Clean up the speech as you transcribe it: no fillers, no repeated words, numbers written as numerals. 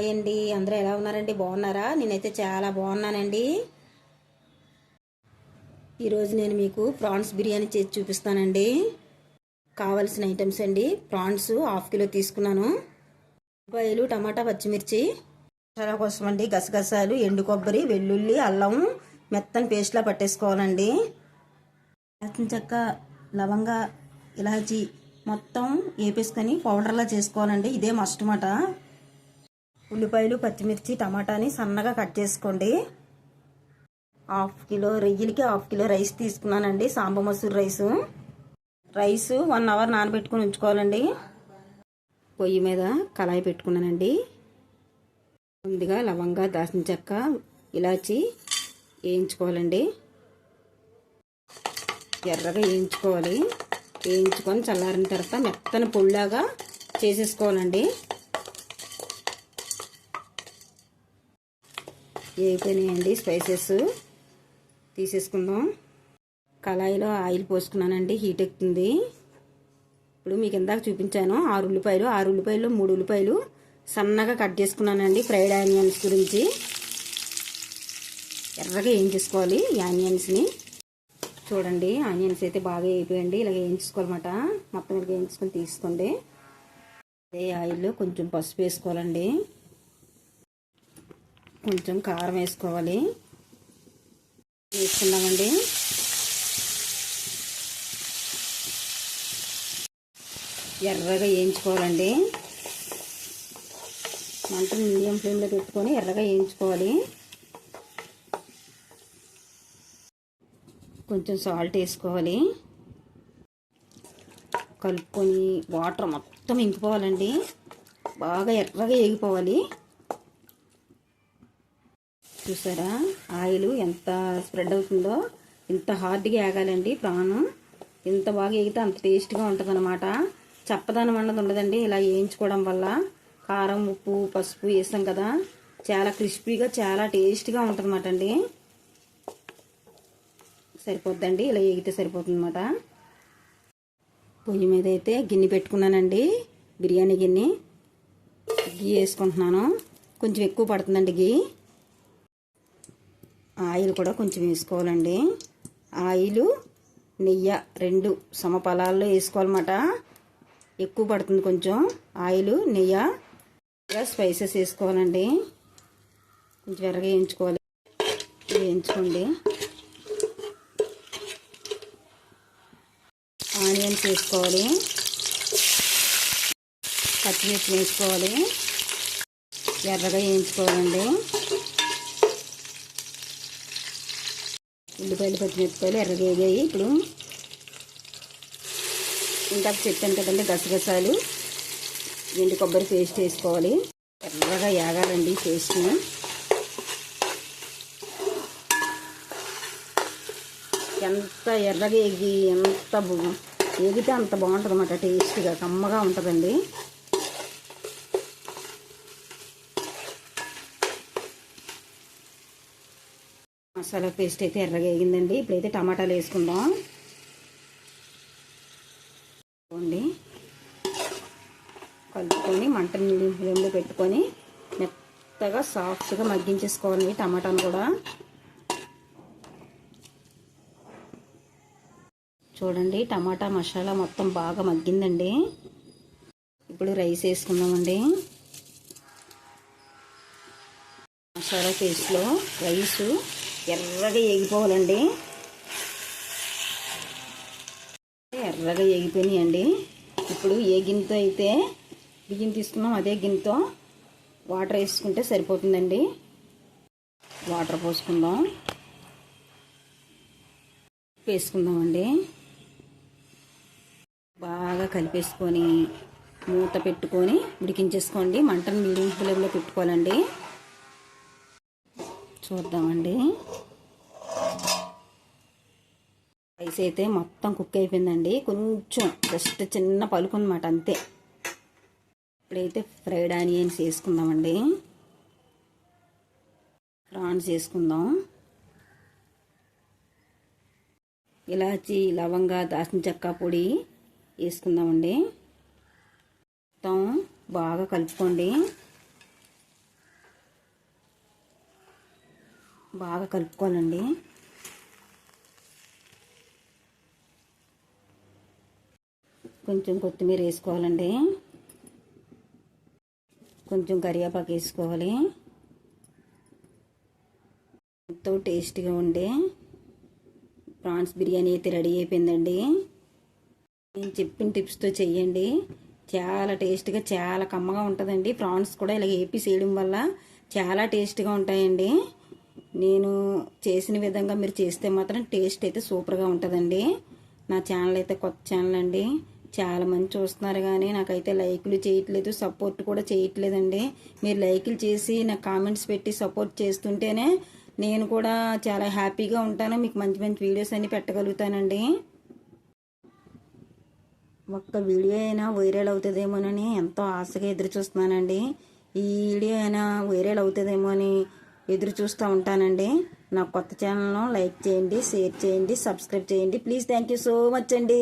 Hi అండి, అందరూ ఎలా ఉన్నారండి? బాగున్నారా? నేనైతే చాలా బాగున్నానండి. ఈరోజు నేను మీకు ప్రాన్స్ బిర్యానీ చేసి చూపిస్తానండి. కావలసిన ఐటమ్స్ అండి: ప్రాన్స్ హాఫ్ కిలో తీసుకున్నాను, ఉల్లిపాయలు, టమాటా, పచ్చిమిర్చి, మసాలా కోసం అండి గసగసాలు, ఎండు కొబ్బరి, వెల్లుల్లి, అల్లం మెత్తని పేస్ట్లా పట్టేసుకోవాలండి. దాల్చిన చెక్క, లవంగ, ఇలాచి మొత్తం వేపేసుకొని పౌడర్లా చేసుకోవాలండి. ఇదే మస్ట్ మాట. ఉల్లిపాయలు, పచ్చిమిర్చి, టమాటాని సన్నగా కట్ చేసుకోండి. రొయ్యలకి హాఫ్ కిలో రైస్ తీసుకున్నానండి, సాంబ మసూర్ రైస్ 1 అవర్ నానబెట్టుకుని ఉంచుకోవాలండి. పొయ్యి మీద కళాయి పెట్టుకున్నానండి. ముందుగా లవంగ, దాల్చిన చెక్క, ఇలాచి వేయించుకోవాలండి. ఎర్రగా వేయించుకోవాలి. వేయించుకొని చల్లారిన తర్వాత మెత్తని పొడిలాగా చేసేసుకోవాలండి. వేగిపోయినాయండి. స్పైసెస్ తీసేసుకుందాం. కళాయిలో ఆయిల్ పోసుకున్నానండి, హీట్ ఎక్కుతుంది. ఇప్పుడు మీకు ఇందాక చూపించాను 6 ఉల్లిపాయలు, 3 ఉల్లిపాయలు సన్నగా కట్ చేసుకున్నానండి. ఫ్రైడ్ ఆనియన్స్ గురించి ఎర్రగా వేయించేసుకోవాలి ఈ ఆనియన్స్ని. చూడండి, ఆనియన్స్ అయితే బాగా వేయిపోయండి. ఇలాగ వేయించుకోవాలన్నమాట. మొత్తం ఇలా వేయించుకొని తీసుకోండి. అదే ఆయిల్లో కొంచెం పసుపు వేసుకోవాలండి, కొంచెం కారం వేసుకోవాలి. వేసుకున్నామండి. ఎర్రగా వేయించుకోవాలండి. మంట మీడియం ఫ్లేమ్లో పెట్టుకొని ఎర్రగా వేయించుకోవాలి. కొంచెం సాల్ట్ వేసుకోవాలి. కలుపుకొని వాటర్ మొత్తం ఇంకిపోవాలండి. బాగా ఎర్రగా వేగిపోవాలి. చూసారా ఆయిల్ ఎంత స్ప్రెడ్ అవుతుందో? ఇంత హార్డ్గా వేగాలండి ప్రాను. ఇంత బాగా వేగితే అంత టేస్ట్గా ఉంటుంది అనమాట. చప్పదనం అన్నది ఉండదండి ఇలా వేయించుకోవడం వల్ల. కారం, ఉప్పు, పసుపు వేసాం కదా, చాలా క్రిస్పీగా చాలా టేస్ట్గా ఉంటుంది అన్నమాట అండి. సరిపోద్దండి, ఇలా వేగితే సరిపోతుంది అన్నమాట. పొయ్యి మీద అయితే గిన్నె పెట్టుకున్నానండి, బిర్యానీ గిన్నె. గీ వేసుకుంటున్నాను. కొంచెం ఎక్కువ పడుతుందండి గీ. ఆయిల్ కూడా కొంచెం వేసుకోవాలండి. ఆయిల్, నెయ్యి 2 సమపాలాల్లో వేసుకోవాలన్నమాట. ఎక్కువ పడుతుంది కొంచెం ఆయిల్, నెయ్యి. స్పైసెస్ వేసుకోవాలండి. కొంచెం ఎర్రగా వేయించుకోవాలి. వేయించుకోండి. ఆనియన్స్ వేసుకోవాలి, పచ్చిమిర్చి వేసుకోవాలి, ఎర్రగా వేయించుకోవాలండి. ఉల్లిపాయలు, పచ్చిమిరపకాయలు ఎర్రగా వేగాయి. ఇప్పుడు ఇందాక చెప్పాను కదండి, గసగసాలు, ఎండు కొబ్బరి పేస్ట్ వేసుకోవాలి. ఎర్రగా వేగాలండి పేస్ట్ని. ఎంత ఎర్రగా వేగి ఎంత వేగితే అంత బాగుంటుంది అన్నమాట. టేస్ట్గా కమ్మగా ఉంటుందండి. మసాలా పేస్ట్ అయితే ఎర్రగా వేగిందండి. ఇప్పుడైతే టమాటాలు వేసుకుందాం. కలుపుకొని మంట మీడియం ఫ్లేమ్లో పెట్టుకొని మెత్తగా సాఫ్ట్గా మగ్గించేసుకోవాలి టమాటాను కూడా. చూడండి, టమాటా మసాలా మొత్తం బాగా మగ్గిందండి. ఇప్పుడు రైస్ వేసుకుందామండి. మసాలా పేస్ట్లో రైసు ఎర్రగా వేగిపోవాలండి. ఎర్రగా వేగిపోయినాయండి. ఇప్పుడు ఏ గిన్నెతో అయితే బియ్యం తీసుకున్నాం అదే గిన్నెతో వాటర్ వేసుకుంటే సరిపోతుందండి. వాటర్ పోసుకుందాం, వేసుకుందామండి. బాగా కలిపేసుకొని మూత పెట్టుకొని ఉడికించేసుకోండి. మంటను మీడియం ఫ్లేమ్లో పెట్టుకోవాలండి. చూద్దామండి. రైస్ అయితే మొత్తం కుక్ అయిపోయిందండి. కొంచెం జస్ట్ చిన్న పలుకు అన్నమాట, అంతే. ఇప్పుడైతే ఫ్రైడ్ ఆనియన్స్ వేసుకుందామండి. ప్రాన్స్ వేసుకుందాం. ఇలాచి, లవంగ, దాల్చిన చెక్క పొడి వేసుకుందామండి. మొత్తం బాగా కలుపుకోండి. బాగా కలుపుకోవాలండి. కొంచెం కొత్తిమీర వేసుకోవాలండి. కొంచెం కరివేపాకు వేసుకోవాలి. ఎంతో టేస్టీగా ఉండే ప్రాన్స్ బిర్యానీ అయితే రెడీ అయిపోయిందండి. నేను చెప్పిన టిప్స్తో చెయ్యండి. చాలా టేస్ట్గా, చాలా కమ్మగా ఉంటుందండి. ప్రాన్స్ కూడా ఇలా ఏపీ చేయడం వల్ల చాలా టేస్ట్గా ఉంటాయండి. నేను చేసిన విధంగా మీరు చేస్తే మాత్రం టేస్ట్ అయితే సూపర్గా ఉంటుందండి. నా ఛానల్ అయితే కొత్త ఛానల్ అండి. చాలా మంది చూస్తున్నారు కానీ నాకైతే లైకులు చేయట్లేదు, సపోర్ట్ కూడా చేయట్లేదండి. మీరు లైకులు చేసి నాకు కామెంట్స్ పెట్టి సపోర్ట్ చేస్తుంటేనే నేను కూడా చాలా హ్యాపీగా ఉంటాను. మీకు మంచి మంచి వీడియోస్ అన్ని పెట్టగలుగుతానండి. ఒక్క వీడియో అయినా వైరల్ అవుతుందేమోనని ఎంతో ఆశగా ఎదురు చూస్తున్నానండి. ఈ వీడియో అయినా వైరల్ అవుతుందేమో అని ఎదురు చూస్తూ ఉంటానండి. నా కొత్త ఛానల్ను లైక్ చేయండి, షేర్ చేయండి, సబ్స్క్రైబ్ చేయండి please. Thank you so much అండి.